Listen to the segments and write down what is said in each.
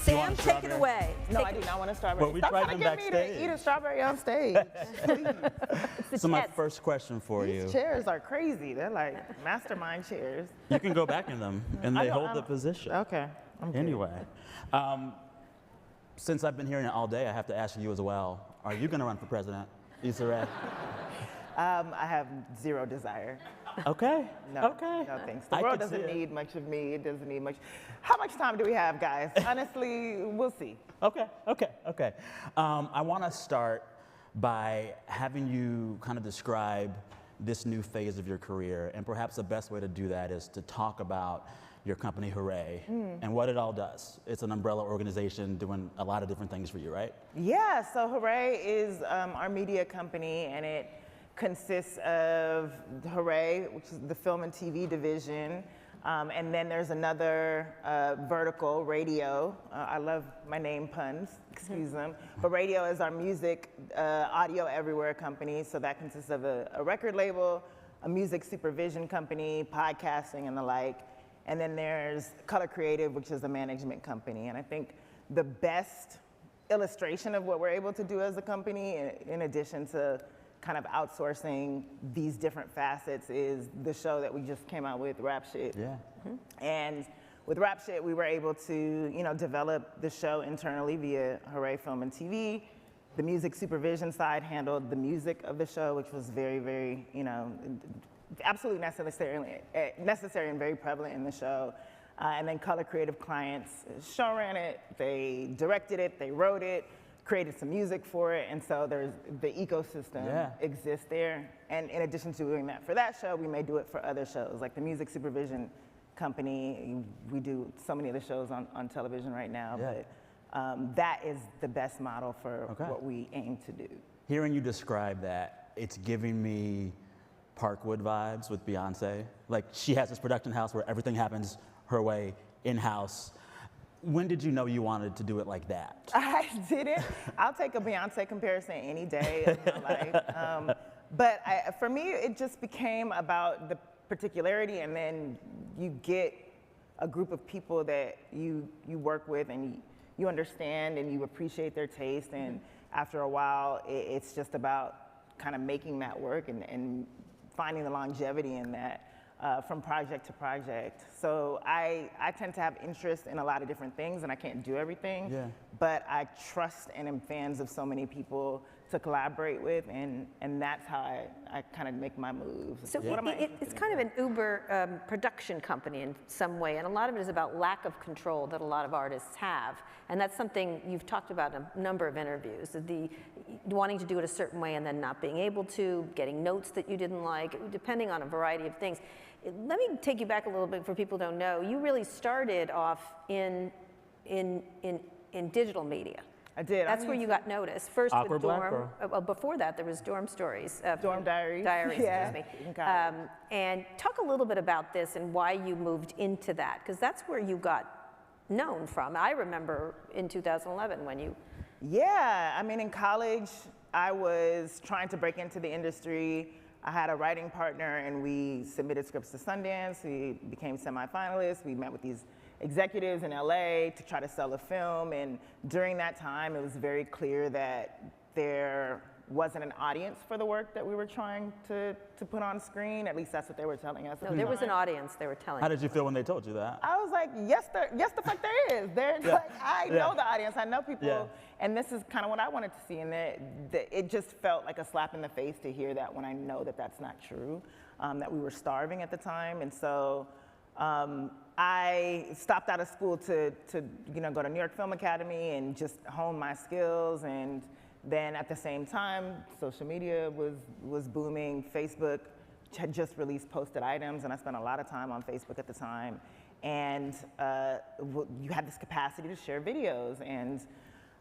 Sam, take it away. No, I do not want a strawberry. Well, we Stop tried trying to them get me backstage. to eat a strawberry on stage. So my first question for you. These chairs are crazy. They're like mastermind chairs. You can go back in them, and they hold the position. Okay. Anyway, since I've been hearing it all day, I have to ask you as well. Are you going to run for president, Issa Rae? I have zero desire. Okay. No, okay. no thanks. The world doesn't need much of me. It doesn't need much. How much time do we have, guys? Honestly, we'll see. Okay. I want to start by having you kind of describe this new phase of your career, and perhaps the best way to do that is to talk about your company, Hooray, and what it all does. It's an umbrella organization doing a lot of different things for you, right? Yeah, so Hooray is our media company, and it consists of Hooray, which is the film and TV division, and then there's another vertical, radio. I love my name puns, excuse them. But radio is our music, audio everywhere company, so that consists of a record label, a music supervision company, podcasting and the like. And then there's Color Creative, which is a management company. And I think the best illustration of what we're able to do as a company, in addition to kind of outsourcing these different facets, is the show that we just came out with, Rap Shit. Yeah. And with Rap Shit, we were able to, develop the show internally via Hooray Film and TV. The music supervision side handled the music of the show, which was very, very, absolutely necessary and very prevalent in the show. And then Color Creative clients show ran it, they directed it, they wrote it, created some music for it, and so there's the ecosystem exists there. And in addition to doing that for that show, we may do it for other shows, like the music supervision company. We do so many of the shows on television right now, but that is the best model for what we aim to do. Hearing you describe that, it's giving me Parkwood vibes with Beyonce. Like, she has this production house where everything happens her way, in-house. When did you know you wanted to do it like that? I didn't. I'll take a Beyonce comparison any day of my life. But for me, it just became about the particularity, and then you get a group of people that you work with, and you understand and you appreciate their taste, and after a while, it's just about kind of making that work and finding the longevity in that from project to project. So I tend to have interest in a lot of different things, and I can't do everything, but I trust and am fans of so many people to collaborate with, and that's how I kind of make my moves. So it's kind of an Uber production company in some way, and a lot of it is about lack of control that a lot of artists have. And that's something you've talked about in a number of interviews, the wanting to do it a certain way and then not being able to, getting notes that you didn't like, depending on a variety of things. Let me take you back a little bit for people who don't know. You really started off in digital media. I did. That's where you got noticed. First Awkward with Dorm. Before that, there was Dorm Stories. Dorm Diaries. Excuse me. And talk a little bit about this and why you moved into that, because that's where you got known from. I remember in 2011 when you... Yeah, I mean, in college, I was trying to break into the industry. I had a writing partner, and we submitted scripts to Sundance. We became semifinalists. We met with these executives in LA to try to sell a film, and during that time, it was very clear that there wasn't an audience for the work that we were trying to put on screen. At least that's what they were telling us. No, there was an audience, they were telling us. How did you feel when they told you that? I was like, yes, the fuck there is. Like, I know the audience, I know people, and this is kind of what I wanted to see, and it just felt like a slap in the face to hear that when I know that that's not true, that we were starving at the time. And so I stopped out of school to go to New York Film Academy and just hone my skills. And then at the same time, social media was booming. Facebook had just released posted items, and I spent a lot of time on Facebook at the time. And you had this capacity to share videos. And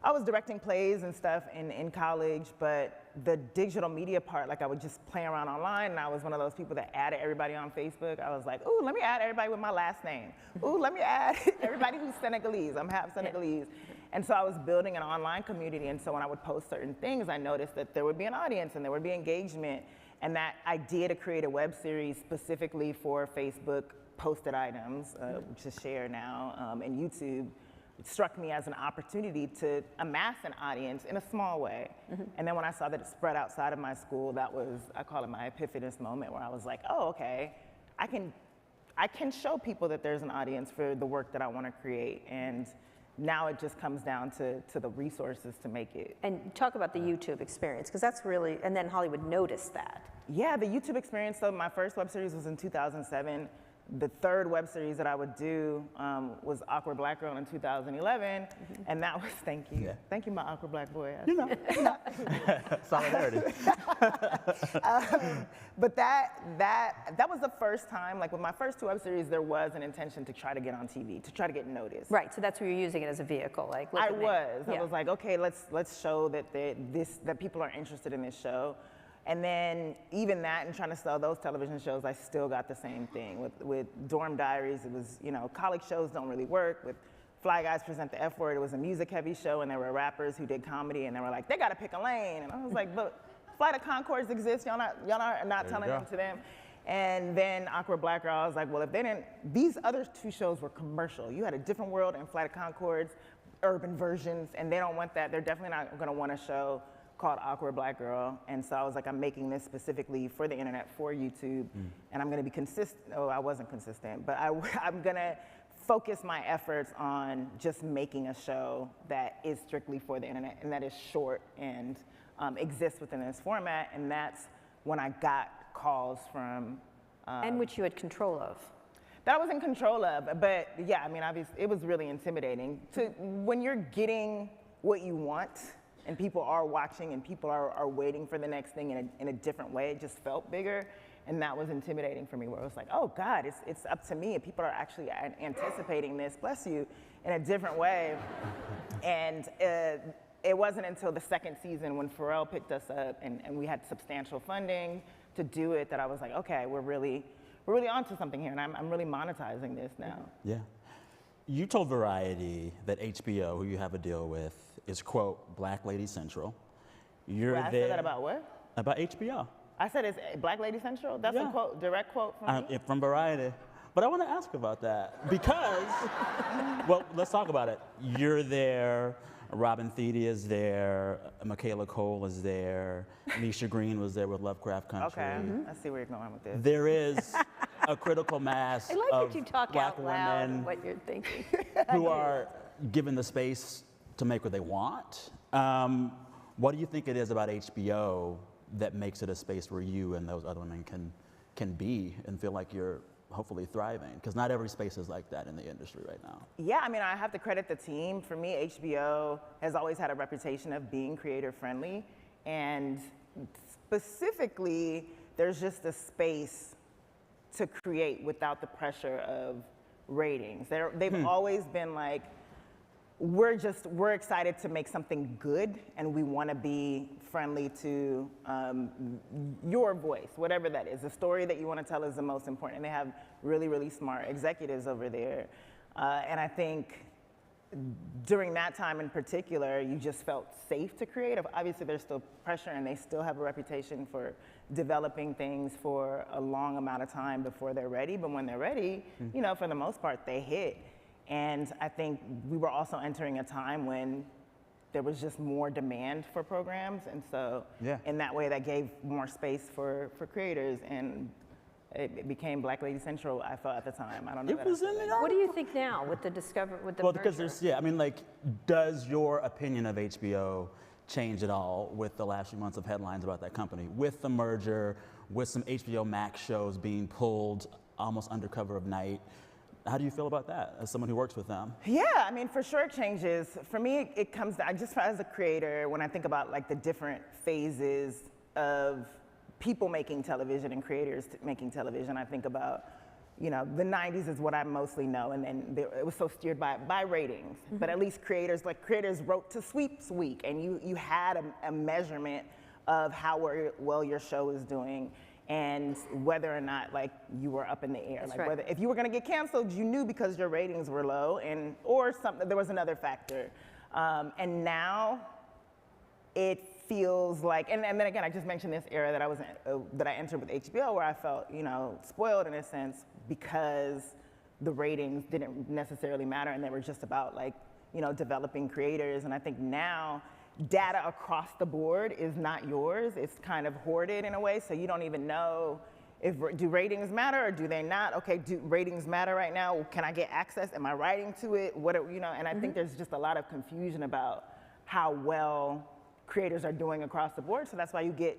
I was directing plays and stuff in college, but the digital media part, like I would just play around online, and I was one of those people that added everybody on Facebook. I was like, ooh, let me add everybody with my last name. Ooh, let me add everybody who's Senegalese. I'm half Senegalese. And so I was building an online community, and so when I would post certain things, I noticed that there would be an audience and there would be engagement, and that idea to create a web series specifically for Facebook posted items, which is Share now, and YouTube, struck me as an opportunity to amass an audience in a small way. And then when I saw that it spread outside of my school, that was, I call it my epiphanous moment, where I was like, oh, okay, I can show people that there's an audience for the work that I want to create. And now it just comes down to the resources to make it. And talk about the YouTube experience, because that's really, and then Hollywood noticed that. Yeah, the YouTube experience, so my first web series was in 2007. The third web series that I would do was Awkward Black Girl in 2011, and that was, thank you. Thank you, my awkward black boy. You know. Solidarity. But that was the first time, like with my first two web series, there was an intention to try to get on TV, to try to get noticed. Right, so that's where you're using it as a vehicle, like. I was like, okay, let's show that that people are interested in this show. And then even that, and trying to sell those television shows, I still got the same thing. With Dorm Diaries, it was, college shows don't really work. With Fly Guys Present the F Word, it was a music-heavy show, and there were rappers who did comedy, and they were like, they gotta pick a lane. And I was like, but Flight of Conchords exists, y'all are not telling them to them. And then Awkward Black Girl, I was like, well, if they didn't, these other two shows were commercial. You had A Different World and Flight of Conchords, urban versions, and they don't want that. They're definitely not gonna want a show called Awkward Black Girl. And so I was like, I'm making this specifically for the internet, for YouTube, and I'm gonna be consistent. Oh, I wasn't consistent, but I'm gonna focus my efforts on just making a show that is strictly for the internet and that is short and exists within this format. And that's when I got calls from. And which you had control of. That I was in control of, but yeah, I mean, obviously, it was really intimidating. When you're getting what you want, and people are watching and people are waiting for the next thing in a different way, it just felt bigger. And that was intimidating for me, where it was like, oh God, it's up to me, and people are actually anticipating this, bless you, in a different way. And it wasn't until the second season when Pharrell picked us up and we had substantial funding to do it that I was like, okay, we're really onto something here, and I'm really monetizing this now. Yeah. You told Variety that HBO, who you have a deal with, is, quote, Black Lady Central. You're I said that about what? About HBO. I said it's Black Lady Central? That's a quote, direct quote from me? From Variety. But I want to ask about that because, well, let's talk about it. You're there, Robin Thede is there, Michaela Cole is there, Nisha Green was there with Lovecraft Country. Okay, I see where you're going with this. There is a critical mass I like of that you talk Black out loud women what you're thinking. who are given the space to make what they want. What do you think it is about HBO that makes it a space where you and those other women can be and feel like you're hopefully thriving? Because not every space is like that in the industry right now. Yeah, I mean, I have to credit the team. For me, HBO has always had a reputation of being creator friendly, and specifically, there's just a space to create without the pressure of ratings. They've always been like, we're excited to make something good, and we want to be friendly to your voice, whatever that is. The story that you want to tell is the most important, and they have really, really smart executives over there. And I think during that time in particular, you just felt safe to create. Obviously, there's still pressure, and they still have a reputation for developing things for a long amount of time before they're ready. But when they're ready, for the most part, they hit. And I think we were also entering a time when there was just more demand for programs. And so in that way, that gave more space for creators. And it became Black Lady Central, I felt at the time. I don't know. It was in the article. What do you think now with the Well, because there's, does your opinion of HBO change at all with the last few months of headlines about that company? With the merger, with some HBO Max shows being pulled almost under cover of night, how do you feel about that as someone who works with them? Yeah, I mean, for sure it changes. For me, it comes down, just as a creator, when I think about like the different phases of people making television and creators making television, I think about, the 90s is what I mostly know, and then it was so steered by ratings. But at least creators wrote to Sweeps Week, and you had a measurement of how well your show was doing, and whether or not you were up in the air. That's right. Whether if you were gonna get canceled, you knew because your ratings were low, or something, there was another factor. And now it feels like, and then again, I just mentioned this era that I entered with HBO, where I felt spoiled in a sense because the ratings didn't necessarily matter, and they were just about developing creators. And I think now data across the board is not yours. It's kind of hoarded in a way, so you don't even know do ratings matter or do they not? Okay, do ratings matter right now? Can I get access? Am I writing to it? And I think there's just a lot of confusion about how well creators are doing across the board. So that's why you get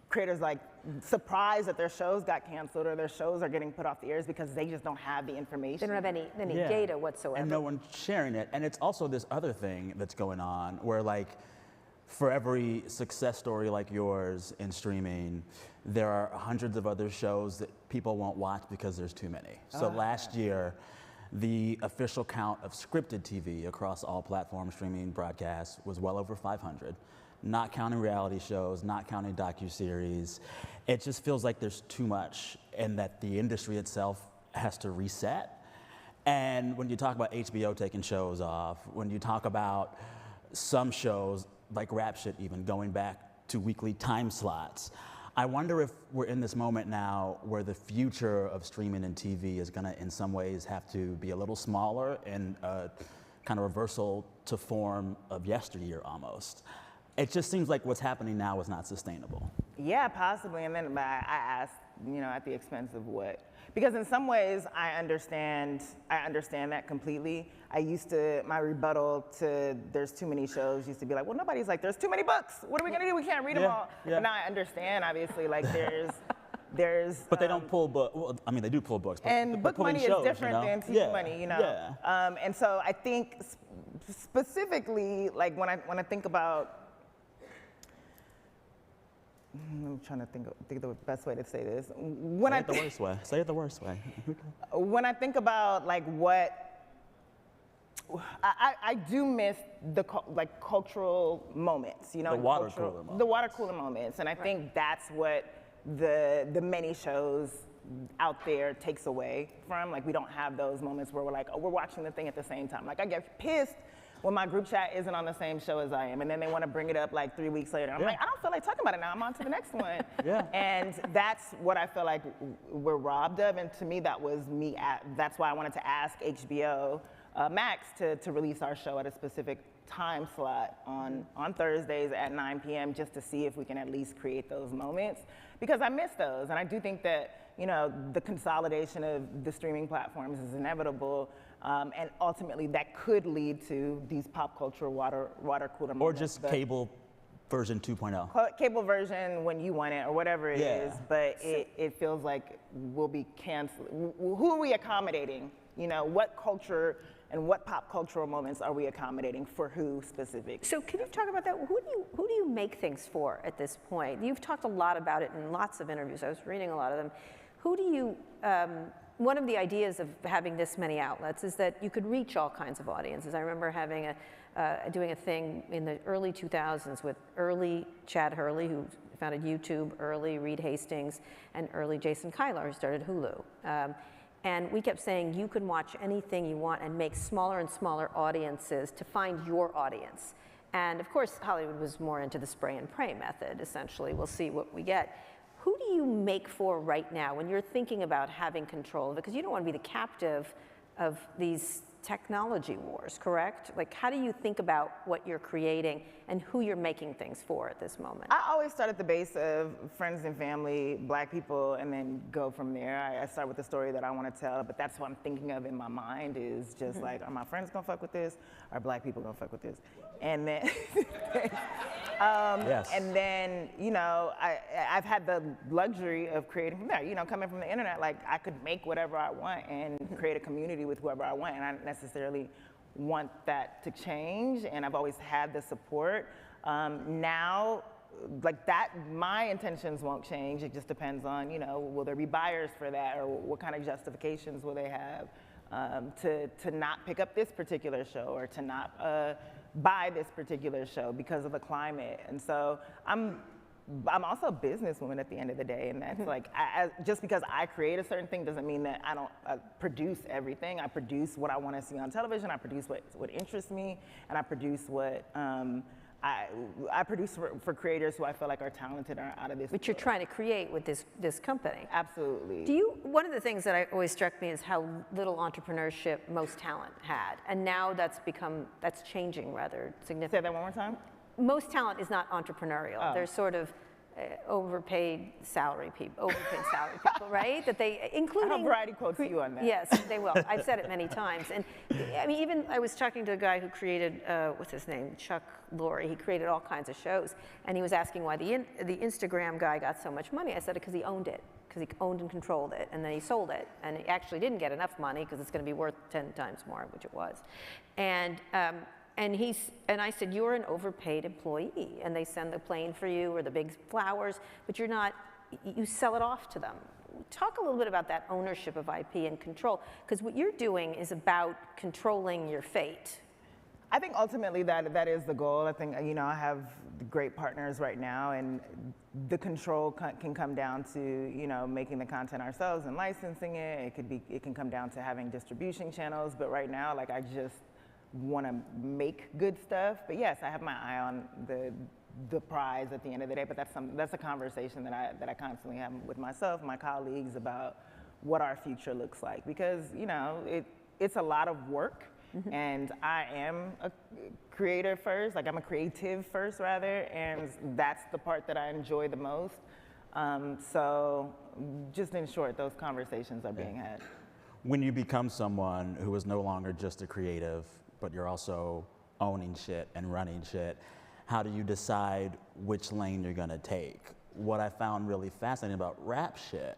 creators like surprised that their shows got canceled or their shows are getting put off the airs because they just don't have the information. They don't have any data whatsoever. And no one's sharing it. And it's also this other thing that's going on where, like, for every success story like yours in streaming, there are hundreds of other shows that people won't watch because there's too many. So last year, the official count of scripted TV across all platform streaming broadcasts was well over 500. Not counting reality shows, not counting docuseries. It just feels like there's too much and that the industry itself has to reset. And when you talk about HBO taking shows off, when you talk about some shows like Rap Shit even going back to weekly time slots, I wonder if we're in this moment now where the future of streaming and TV is gonna in some ways have to be a little smaller and kind of reversal to form of yesteryear almost. It just seems like what's happening now is not sustainable. Yeah, possibly, and then I asked, at the expense of what? Because in some ways, I understand that completely. My rebuttal to there's too many shows used to be like, well, nobody's like, there's too many books. What are we gonna do? We can't read them all. Yeah. But now I understand, obviously, like there's. But they don't pull books. Well, I mean, they do pull books. But and book money is different than TV money, Yeah. And so I think specifically, like when I think about. I'm trying to think of the best way to say this. Say it the worst way. Say it the worst way. When I think about like I do miss the cultural moments, The water cooler moments. The water cooler moments, and I think that's what the many shows out there takes away from. Like we don't have those moments where we're like, oh, we're watching the thing at the same time. Like I get pissed when my group chat isn't on the same show as I am, and then they want to bring it up like 3 weeks later. I'm like, I don't feel like talking about it now. I'm on to the next one. And that's what I feel like we're robbed of. And to me, that was that's why I wanted to ask HBO Max to release our show at a specific time slot on Thursdays at 9 p.m. just to see if we can at least create those moments, because I miss those. And I do think that the consolidation of the streaming platforms is inevitable. And ultimately, that could lead to these pop culture water cooler moments. Or just cable version 2.0. Cable version when you want it, or whatever it is. But it feels like we'll be canceled. Who are we accommodating? What culture and what pop cultural moments are we accommodating for who specifically? So can you talk about that? Who do you make things for at this point? You've talked a lot about it in lots of interviews. I was reading a lot of them. Who do you? One of the ideas of having this many outlets is that you could reach all kinds of audiences. I remember having doing a thing in the early 2000s with early Chad Hurley, who founded YouTube, early Reed Hastings, and early Jason Kylar, who started Hulu. And we kept saying you can watch anything you want and make smaller and smaller audiences to find your audience. And of course, Hollywood was more into the spray and pray method, essentially. We'll see what we get. Who do you make for right now when you're thinking about having control of it? Because you don't want to be the captive of these technology wars, correct? Like, how do you think about what you're creating and who you're making things for at this moment? I always start at the base of friends and family, Black people, and then go from there. I start with the story that I want to tell, but that's what I'm thinking of in my mind is just like, are my friends gonna fuck with this? Are Black people gonna fuck with this? And then, and then, I've had the luxury of creating from there, coming from the internet, like I could make whatever I want and create a community with whoever I want, and I don't necessarily want that to change, and I've always had the support. Now, like that, my intentions won't change. It just depends on, will there be buyers for that, or what kind of justifications will they have to not pick up this particular show or to not buy this particular show because of the climate. And so I'm also a businesswoman at the end of the day, and that's like, just because I create a certain thing doesn't mean that I don't produce everything. I produce what I want to see on television, I produce what interests me, and I produce what I produce for creators who I feel like are talented and are out of this. Which you're trying to create with this company. Absolutely. One of the things that always struck me is how little entrepreneurship most talent had. And now that's changing rather significantly. Say that one more time. Most talent is not entrepreneurial. Oh. They're sort of overpaid salary people, right? That they, including. I have variety quotes for you on that. Yes, they will. I've said it many times. And I mean, even I was talking to a guy who created, what's his name? Chuck Lorre. He created all kinds of shows. And he was asking why the Instagram guy got so much money. I said, because he owned it. Because he owned and controlled it. And then he sold it. And he actually didn't get enough money because it's going to be worth 10 times more, which it was. And I said, you're an overpaid employee, and they send the plane for you or the big flowers, but you're not, you sell it off to them. Talk a little bit about that ownership of IP and control, because what you're doing is about controlling your fate. I think ultimately that is the goal. I think, I have great partners right now, and the control can come down to, making the content ourselves and licensing it. It can come down to having distribution channels, but right now, like, I just want to make good stuff. But yes, I have my eye on the prize at the end of the day, but that's a conversation that I constantly have with myself, my colleagues, about what our future looks like, because it's a lot of work. Mm-hmm. And I am a creator first, like I'm a creative first rather, and that's the part that I enjoy the most. So just in short, those conversations are being had. When you become someone who is no longer just a creative, but you're also owning shit and running shit, how do you decide which lane you're gonna take? What I found really fascinating about Rap Shit,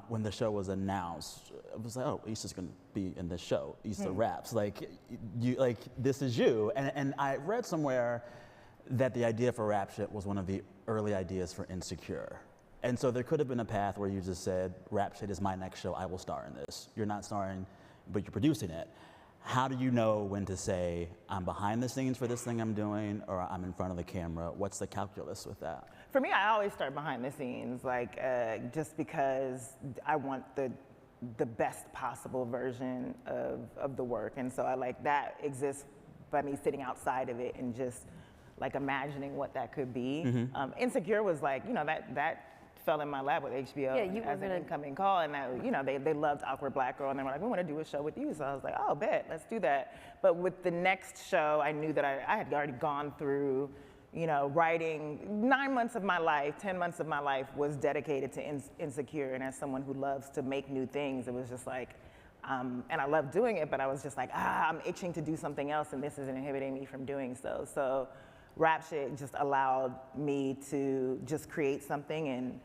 when the show was announced, it was like, oh, Issa's gonna be in this show. Issa raps, like this is you. And I read somewhere that the idea for Rap Shit was one of the early ideas for Insecure. And so there could have been a path where you just said, Rap Shit is my next show, I will star in this. You're not starring, but you're producing it. How do you know when to say, I'm behind the scenes for this thing I'm doing, or I'm in front of the camera? What's the calculus with that? For me, I always start behind the scenes, like just because I want the best possible version of the work. And so I like that exists by me sitting outside of it and just like imagining what that could be. Mm-hmm. Insecure was like, that fell in my lap with HBO as an incoming call, and they loved Awkward Black Girl, and they were like, we want to do a show with you. So I was like, oh, bet, let's do that. But with the next show, I knew that I had already gone through, writing 9 months of my life, 10 months of my life was dedicated to Insecure, and as someone who loves to make new things, it was just like, and I love doing it, but I was just like, I'm itching to do something else, and this is inhibiting me from doing so. So Rap Shit just allowed me to just create something and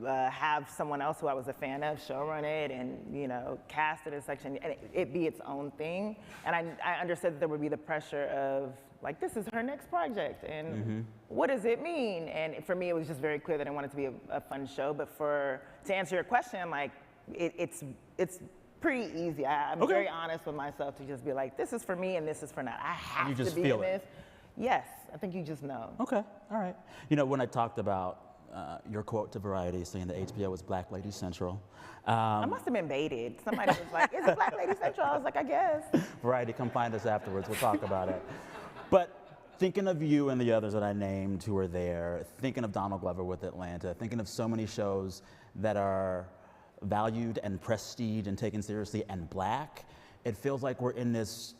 have someone else who I was a fan of showrun it and cast it in a section and it be its own thing. And I understood that there would be the pressure of like, this is her next project and what does it mean? And for me, it was just very clear that I wanted to be a fun show. But to answer your question, like it's pretty easy. I'm very honest with myself to just be like, this is for me and this is for not. I have to be in this. Yes, I think you just know. Okay, all right. When I talked about your quote to Variety saying that HBO was Black Lady Central. I must have been baited. Somebody was like, is it Black Lady Central? I was like, I guess. Variety, come find us afterwards. We'll talk about it. But thinking of you and the others that I named who are there, thinking of Donald Glover with Atlanta, thinking of so many shows that are valued and prestige and taken seriously and Black, it feels like we're in this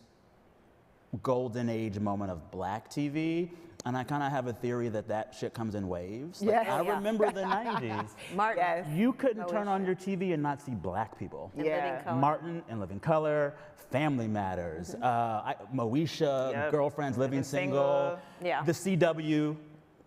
golden age moment of Black TV. And I kind of have a theory that shit comes in waves. Like, I remember the 90s. Martin. Yes. You couldn't turn on your TV and not see Black people. Martin and Living Color, Family Matters, Moesha, Girlfriends, Living Single. Yeah. The CW,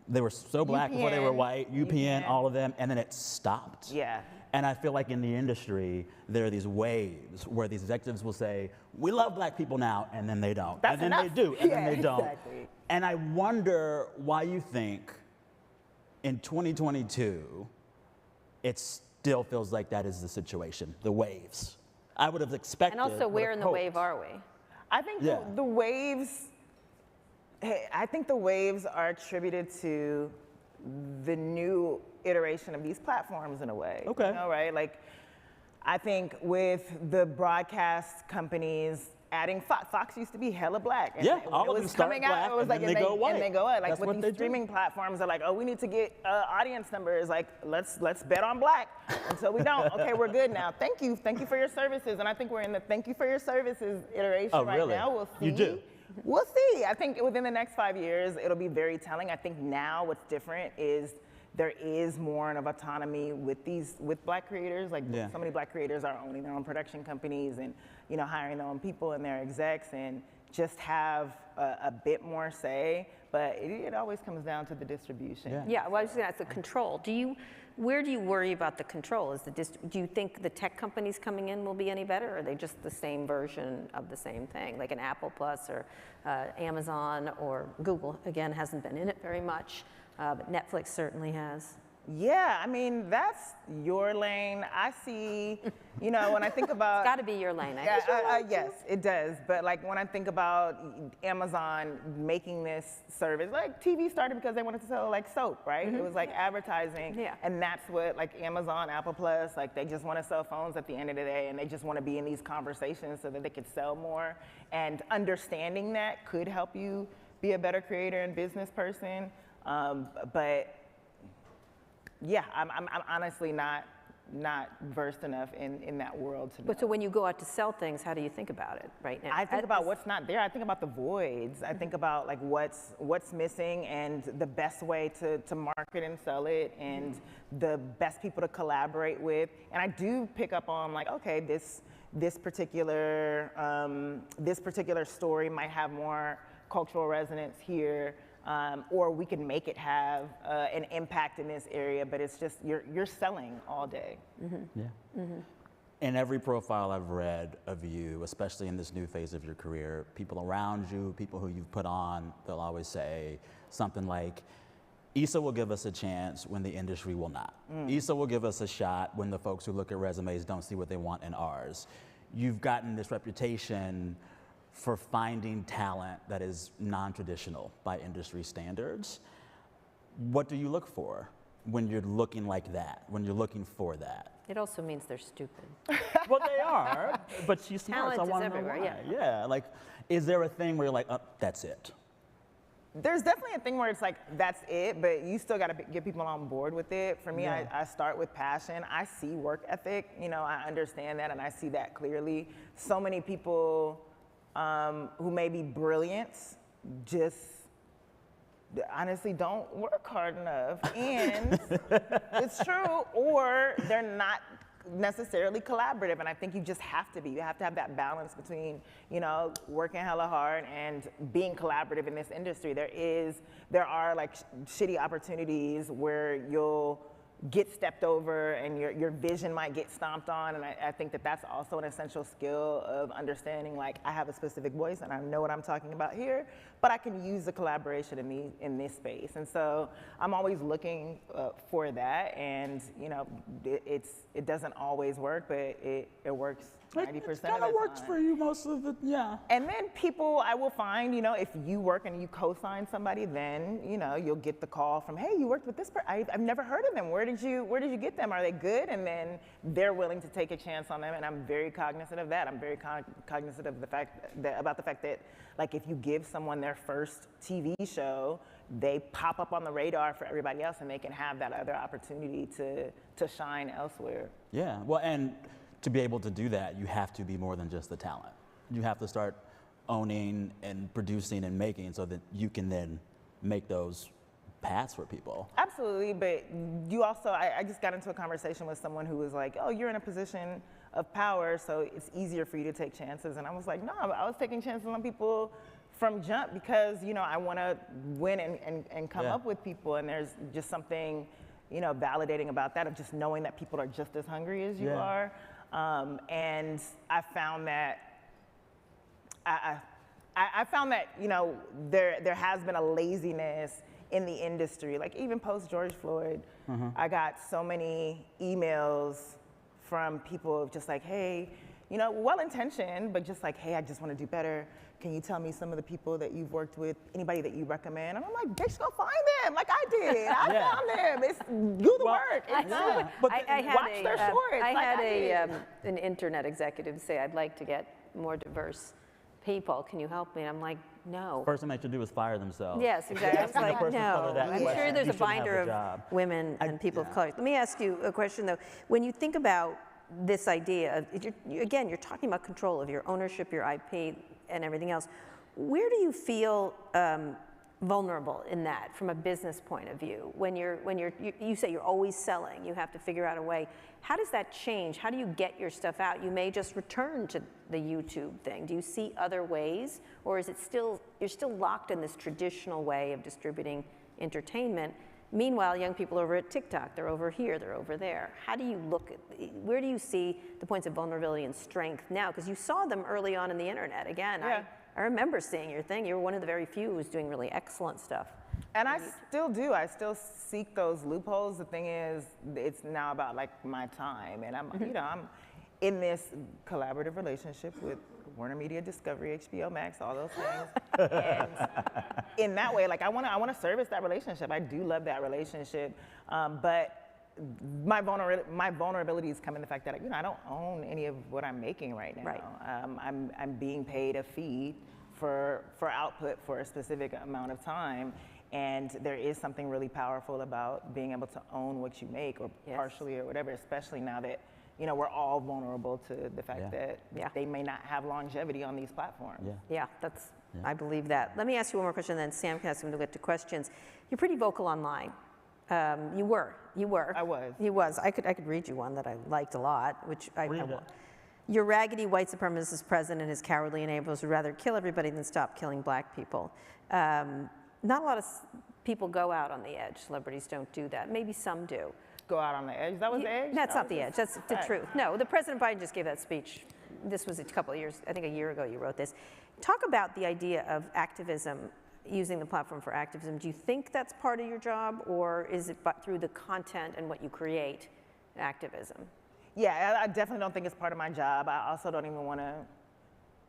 they were so Black before they were white. UPN, all of them, and then it stopped. Yeah. And I feel like in the industry, there are these waves where these executives will say, we love Black people now, and then they don't. That's and then enough. they do, and then they don't. Exactly. And I wonder why you think in 2022, it still feels like that is the situation, the waves. I would have expected. And also, where in the wave are we? I think the waves, I think the waves are attributed to the new iteration of these platforms in a way. Okay. Right? Like, I think with the broadcast companies adding Fox. Fox used to be hella black. And Yeah, when all it of was them start coming out, black it was and like, then they go white. And they go white. Like That's with what these they do. streaming platforms, they're like, oh, we need to get audience numbers. Like, let's bet on black. Until we don't, okay, we're good now. Thank you for your services. And I think we're in the thank you for your services iteration right really? now. We'll see. You do? We'll see. I think within the next 5 years, it'll be very telling. I think now what's different is there is more of autonomy with black creators. Like so many black creators are owning their own production companies and hiring their own people and their execs and just have a bit more say. But it always comes down to the distribution. Yeah, well, I was going to ask the control. Where do you worry about the control? Do you think the tech companies coming in will be any better, or are they just the same version of the same thing, like an Apple Plus or Amazon or Google? Again, hasn't been in it very much, but Netflix certainly has. Yeah, I mean, that's your lane. I see, when I think about... It's got to be your lane. Yes, it does. But like when I think about Amazon making this service, like TV started because they wanted to sell like soap, right? It was like advertising. Yeah. And that's what like Amazon, Apple Plus, like they just want to sell phones at the end of the day and they just want to be in these conversations so that they could sell more. And understanding that could help you be a better creator and business person. But yeah, I'm honestly not versed enough in that world to know. But so when you go out to sell things, how do you think about it right now? I think about what's not there. I think about the voids. I think about like what's missing and the best way to market and sell it and the best people to collaborate with. And I do pick up on like, okay, this particular story might have more cultural resonance here. Or we can make it have an impact in this area, but it's just you're selling all day. In every profile I've read of you, especially in this new phase of your career, people around you, people who you've put on, they'll always say something like, Issa will give us a chance when the industry will not. Issa will give us a shot when the folks who look at resumes don't see what they want in ours. You've gotten this reputation for finding talent that is non-traditional by industry standards. What do you look for when you're looking like that, when you're looking for that? It also means they're stupid. Well, they are, but she's smart, so I want to know everywhere, why. yeah. Like, is there a thing where you're like, oh, that's it? There's definitely a thing where it's like, that's it, but you still got to get people on board with it. For me, I start with passion. I see work ethic, I understand that and I see that clearly. So many people who may be brilliant just honestly don't work hard enough. And it's true, or they're not necessarily collaborative. And I think you just have to be. You have to have that balance between, working hella hard and being collaborative in this industry. There are like shitty opportunities where you'll get stepped over and your vision might get stomped on, and I think that's also an essential skill of understanding like I have a specific voice and I know what I'm talking about here, but I can use the collaboration in this space. And so I'm always looking for that, and it doesn't always work, but it works 90% of the time. It kind of works for you most of the, And then people I will find, if you work and you co-sign somebody, then, you'll get the call from, hey, you worked with this person. I've never heard of them. Where did you get them? Are they good? And then they're willing to take a chance on them. And I'm very cognizant of that. I'm very cognizant of about the fact that, like, if you give someone their first TV show, they pop up on the radar for everybody else and they can have that other opportunity to shine elsewhere. Yeah, well, and to be able to do that, you have to be more than just the talent. You have to start owning and producing and making so that you can then make those paths for people. Absolutely, but you also, I just got into a conversation with someone who was like, oh, you're in a position of power, so it's easier for you to take chances. And I was like, no, I was taking chances on people from jump because, I want to win and come up with people. And there's just something, validating about that, of just knowing that people are just as hungry as you are. And I found that, I found that, there has been a laziness in the industry. Like even post George Floyd, I got so many emails from people just like, hey, well-intentioned, but just like, hey, I just want to do better. Can you tell me some of the people that you've worked with, anybody that you recommend? And I'm like, bitch, go find them, like I did. I found them. It's do the work. It's watch their shorts. I had an internet executive say, I'd like to get more diverse people, can you help me? And I'm like, no. First thing they should do is fire themselves. Yes, exactly. I was like, person of color no. that I'm question, sure there's you a shouldn't have binder the of job. women and people of color. Let me ask you a question, though. When you think about this idea of, again, you're talking about control of your ownership, your IP, and everything else. Where do you feel vulnerable in that from a business point of view? When you say you're always selling, you have to figure out a way. How does that change? How do you get your stuff out? You may just return to the YouTube thing. Do you see other ways, or is it still, you're still locked in this traditional way of distributing entertainment? Meanwhile, young people over at TikTok, they're over here, they're over there. How do you look at, where do you see the points of vulnerability and strength now? Because you saw them early on in the internet. Again, yeah. I remember seeing your thing. You were one of the very few who was doing really excellent stuff. And I still do. I still seek those loopholes. The thing is, it's now about like my time, and I'm, you know, I'm in this collaborative relationship with Warner Media Discovery, HBO Max, all those things. And in that way, like I want to service that relationship. I do love that relationship, but my vulnerabilities come in the fact that, you know, I don't own any of what I'm making right now. Right. I'm being paid a fee for output for a specific amount of time. And there is something really powerful about being able to own what you make, or partially or whatever, especially now that, you know, we're all vulnerable to the fact that they may not have longevity on these platforms. Yeah, that's, I believe that. Let me ask you one more question, then Sam can ask him to get to questions. You're pretty vocal online. You were. I was. You was. I could read you one that I liked a lot, which I won't. Your raggedy white supremacist president and his cowardly enablers would rather kill everybody than stop killing black people. Not a lot of people go out on the edge. Celebrities don't do that. Maybe some do. Go out on the edge? That was the edge? That's not the edge. That's the truth. No, the President Biden just gave that speech. This was a couple of years, I think a year ago you wrote this. Talk about the idea of activism, using the platform for activism. Do you think that's part of your job, or is it through the content and what you create, activism? Yeah, I definitely don't think it's part of my job. I also don't even want to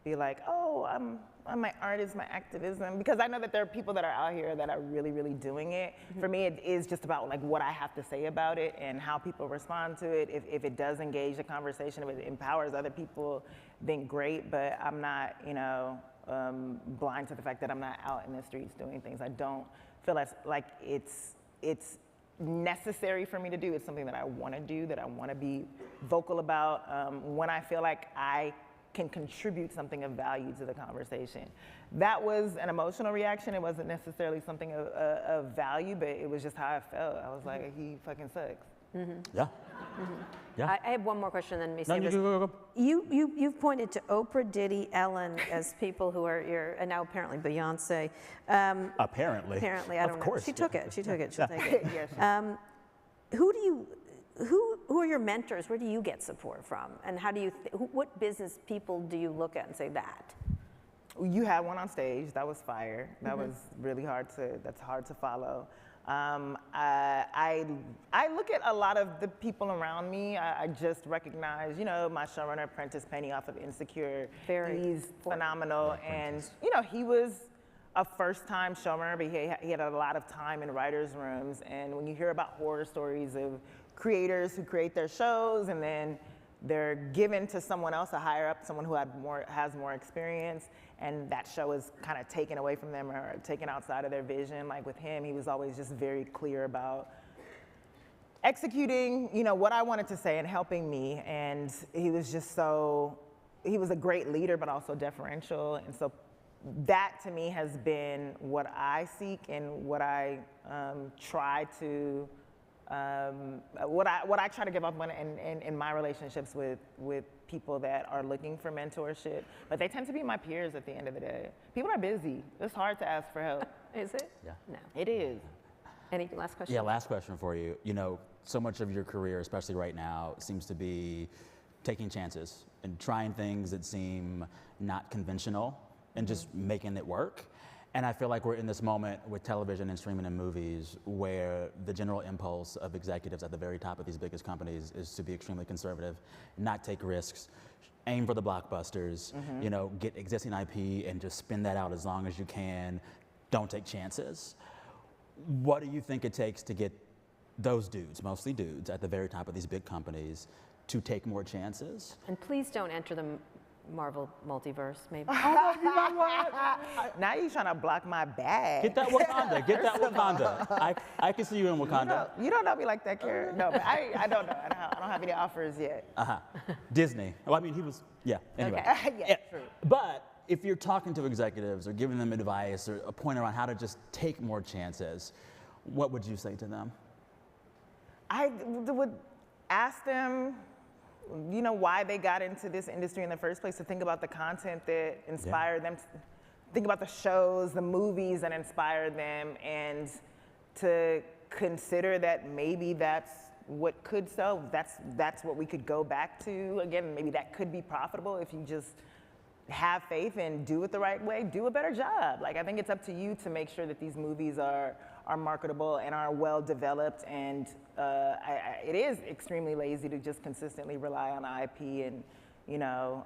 be like, oh, I'm my art is my activism, because I know that there are people that are out here that are really, really doing it. For me, it is just about like what I have to say about it and how people respond to it. If it does engage the conversation, if it empowers other people, then great. But I'm not, you know, blind to the fact that I'm not out in the streets doing things. I don't feel like it's necessary for me to do. It's something that I want to do, that I want to be vocal about when I feel like I can contribute something of value to the conversation. That was an emotional reaction. It wasn't necessarily something of value, but it was just how I felt. I was like, he fucking sucks. Yeah. Yeah. I have one more question, then me. No, go. You've pointed to Oprah, Diddy, Ellen as people who are your, and now apparently Beyonce. Apparently. Apparently, I don't know. Of course. She took it. She'll take it. Yes. Who are your mentors? Where do you get support from? And how do you, what business people do you look at and say that? You had one on stage. That was fire. That was really hard to follow. I look at a lot of the people around me. I just recognize, you know, my showrunner, Prentice Penny, off of Insecure. He's phenomenal. And, you know, he was a first-time showrunner, but he had a lot of time in writers' rooms. And when you hear about horror stories of creators who create their shows and then they're given to someone else, a higher up, someone who has more experience, and that show is kind of taken away from them or taken outside of their vision. Like with him, he was always just very clear about executing, you know, what I wanted to say and helping me. And he was just he was a great leader, but also deferential. And so that to me has been what I seek and what I try to what I try to give up on in my relationships with people that are looking for mentorship, but they tend to be my peers at the end of the day. People are busy. It's hard to ask for help. Is it? Yeah. No. It is. Any last question? Yeah, last question for you. You know, so much of your career, especially right now, seems to be taking chances and trying things that seem not conventional and just making it work. And I feel like we're in this moment with television and streaming and movies where the general impulse of executives at the very top of these biggest companies is to be extremely conservative, not take risks, aim for the blockbusters, you know, get existing IP and just spin that out as long as you can, don't take chances. What do you think it takes to get those dudes, mostly dudes, at the very top of these big companies to take more chances? And please don't enter them Marvel multiverse, maybe. Oh, you know what? Now you're trying to block my bag. Get that Wakanda. Get that Wakanda. I can see you in Wakanda. You don't know me like that, Karen. No, but I don't know. I don't have any offers yet. Disney. Well, I mean, he was, yeah, anyway. Okay. Yeah, true. But if you're talking to executives or giving them advice or a point around how to just take more chances, what would you say to them? I would ask them, you know, why they got into this industry in the first place, to think about the content that inspired them, think about the shows, the movies that inspired them, and to consider that maybe that's what could sell. That's what we could go back to. Again, maybe that could be profitable if you just have faith and do it the right way, do a better job. Like, I think it's up to you to make sure that these movies are marketable and are well developed, and it is extremely lazy to just consistently rely on IP and, you know,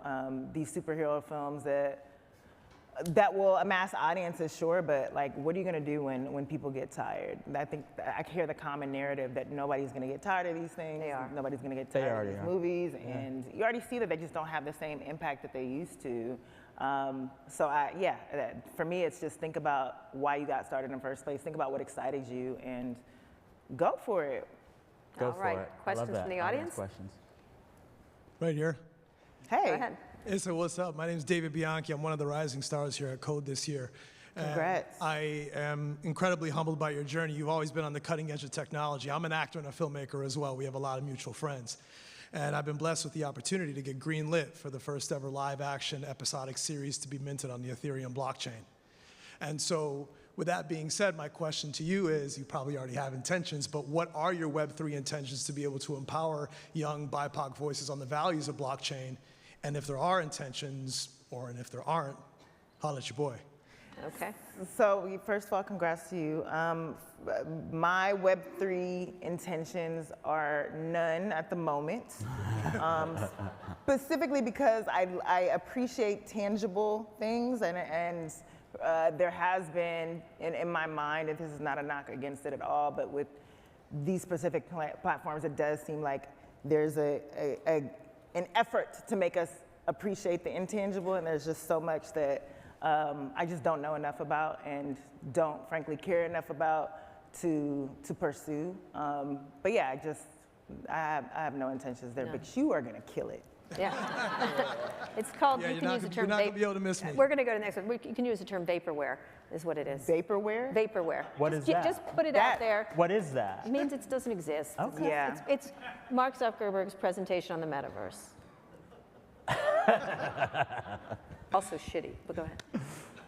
these superhero films that will amass audiences, sure, but like, what are you gonna do when people get tired? I think I hear the common narrative that nobody's gonna get tired of these things. They are. Nobody's gonna get tired of these movies, and you already see that they just don't have the same impact that they used to. For me, it's just think about why you got started in the first place. Think about what excited you, and go for it. Go All for right. it. Questions from the audience? Questions. Right here. Hey. Go ahead. Issa, what's up? My name is David Bianchi. I'm one of the rising stars here at Code this year. Congrats. I am incredibly humbled by your journey. You've always been on the cutting edge of technology. I'm an actor and a filmmaker as well. We have a lot of mutual friends. And I've been blessed with the opportunity to get greenlit for the first ever live action episodic series to be minted on the Ethereum blockchain. And so, with that being said, my question to you is, you probably already have intentions, but what are your Web3 intentions to be able to empower young BIPOC voices on the values of blockchain? And if there are intentions, and if there aren't, holla at your boy. Okay. So first of all, congrats to you. My Web3 intentions are none at the moment, specifically because I appreciate tangible things, and there has been, in my mind, and this is not a knock against it at all, but with these specific platforms, it does seem like there's an effort to make us appreciate the intangible, and there's just so much that I just don't know enough about and don't frankly care enough about to pursue. But yeah, I have no intentions there, but you are gonna kill it. Yeah. It's called, you can use the term you're not gonna be able to miss me. We're gonna go to the next one. You can use the term vaporware, is what it is. Vaporware? Vaporware. What is that? Just put it out there. What is that? It means it doesn't exist. Okay. Yeah. It's Mark Zuckerberg's presentation on the metaverse. Also shitty, but go ahead.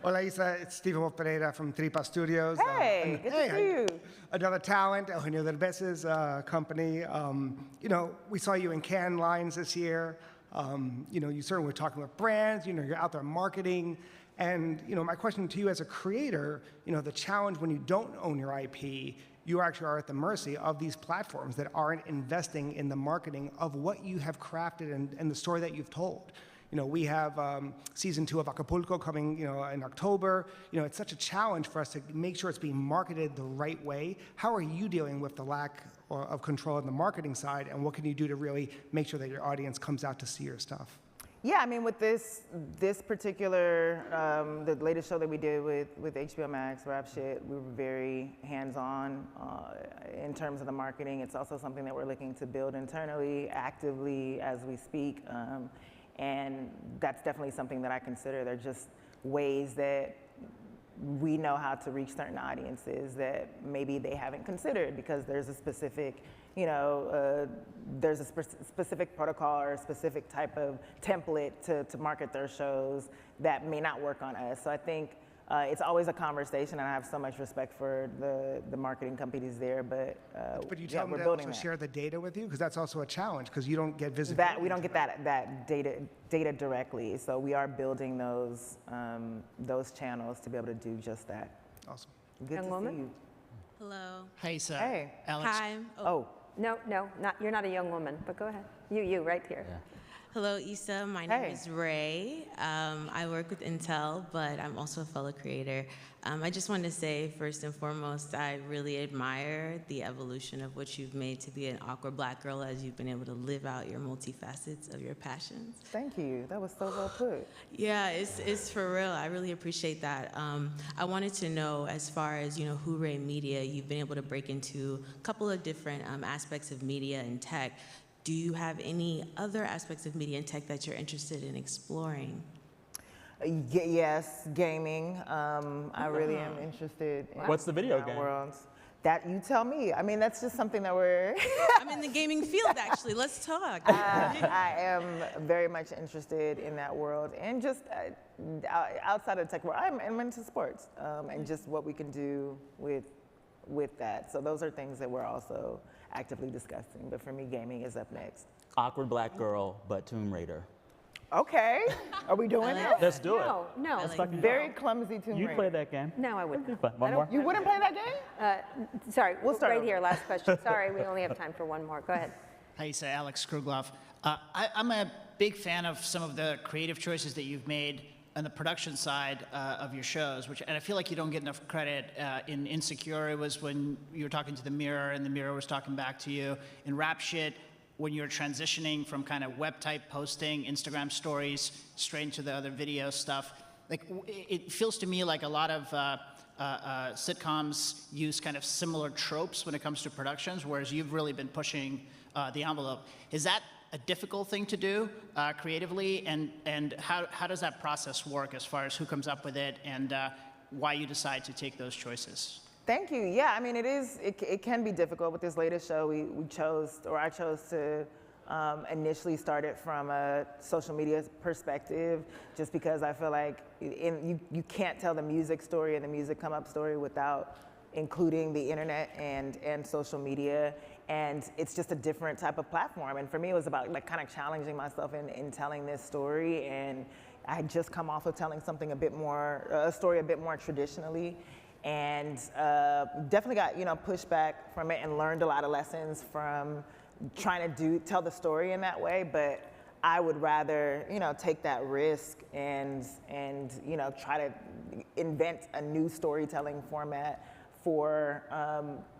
Hola, Issa. It's Stephen Pereira from Tripa Studios. Hey, good to see you. Another talent, Eugenio Derbez's company. You know, we saw you in Cannes Lions this year. You know, you certainly were talking with brands. You know, you're out there marketing. And, you know, my question to you as a creator, you know, the challenge when you don't own your IP, you actually are at the mercy of these platforms that aren't investing in the marketing of what you have crafted and the story that you've told. You know, we have season 2 of Acapulco coming, you know, in October. You know, it's such a challenge for us to make sure it's being marketed the right way. How are you dealing with the lack of control on the marketing side, and what can you do to really make sure that your audience comes out to see your stuff? Yeah, I mean, with this particular, the latest show that we did with HBO Max, Rap Shit, we were very hands-on in terms of the marketing. It's also something that we're looking to build internally, actively as we speak. And that's definitely something that I consider. They're just ways that we know how to reach certain audiences that maybe they haven't considered, because there's a specific, you know, there's a specific protocol or a specific type of template to market their shows that may not work on us. So I think it's always a conversation, and I have so much respect for the marketing companies there. But you tell them to also share the data with you, because that's also a challenge, because you don't get visibility. We don't get that data directly. So we are building those channels to be able to do just that. Awesome. Good Young to woman? see you. Hello. Hey, sir. Hey. Alex. Hi. Oh. No, you're not a young woman, but go ahead. You, right here. Yeah. Hello, Issa. My name is Ray. I work with Intel, but I'm also a fellow creator. I just wanted to say, first and foremost, I really admire the evolution of what you've made to be an awkward Black girl as you've been able to live out your multifacets of your passions. Thank you. That was so well put. Yeah, it's for real. I really appreciate that. I wanted to know, as far as, Hooray Media, you've been able to break into a couple of different aspects of media and tech. Do you have any other aspects of media and tech that you're interested in exploring? Yes, gaming. I really am interested in What's the video game? worlds. That you tell me. I mean, that's just something that we're... I'm in the gaming field, actually. Let's talk. I am very much interested in that world. And just outside of the tech world, I'm into sports and just what we can do with that. So those are things that we're also actively discussing. But for me, gaming is up next. Awkward Black girl, but Tomb Raider. Okay. Are we doing it? Let's do it. No. Let's fucking Very clumsy Tomb You Raider. play that game. No, I wouldn't. One more? You wouldn't play that game? Sorry, We'll start right over. here, last question. Sorry, we only have time for one more. Go ahead. Hi, Issa. Alex Krugloff. I'm a big fan of some of the creative choices that you've made on the production side of your shows, and I feel like you don't get enough credit. In Insecure, it was when you were talking to the mirror and the mirror was talking back to you. In Rap Shit, when you're transitioning from kind of web type posting, Instagram stories, straight into the other video stuff. Like, it feels to me like a lot of sitcoms use kind of similar tropes when it comes to productions, whereas you've really been pushing the envelope. Is that a difficult thing to do creatively? And how does that process work as far as who comes up with it and why you decide to take those choices? Thank you. Yeah, I mean, it can be difficult with this latest show. I chose to initially start it from a social media perspective, just because I feel like you can't tell the music story and the music come up story without including the internet and social media. And it's just a different type of platform. And for me, it was about like kind of challenging myself in telling this story. And I had just come off of telling something a story a bit more traditionally. And definitely got pushback from it and learned a lot of lessons from trying to tell the story in that way. But I would rather take that risk and try to invent a new storytelling format for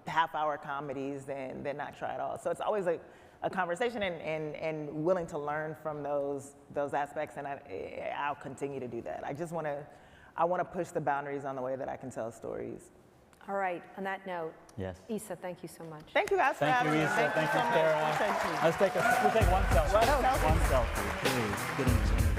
half-hour comedies than not try at all. So it's always a conversation and willing to learn from those aspects, and I'll continue to do that. I want to push the boundaries on the way that I can tell stories. All right, on that note, Yes. Issa, thank you so much. Thank you guys for Thank you, having me. Issa. Thank you, so much. Sarah. Appreciate you. Let's take one selfie. One selfie, please. Getting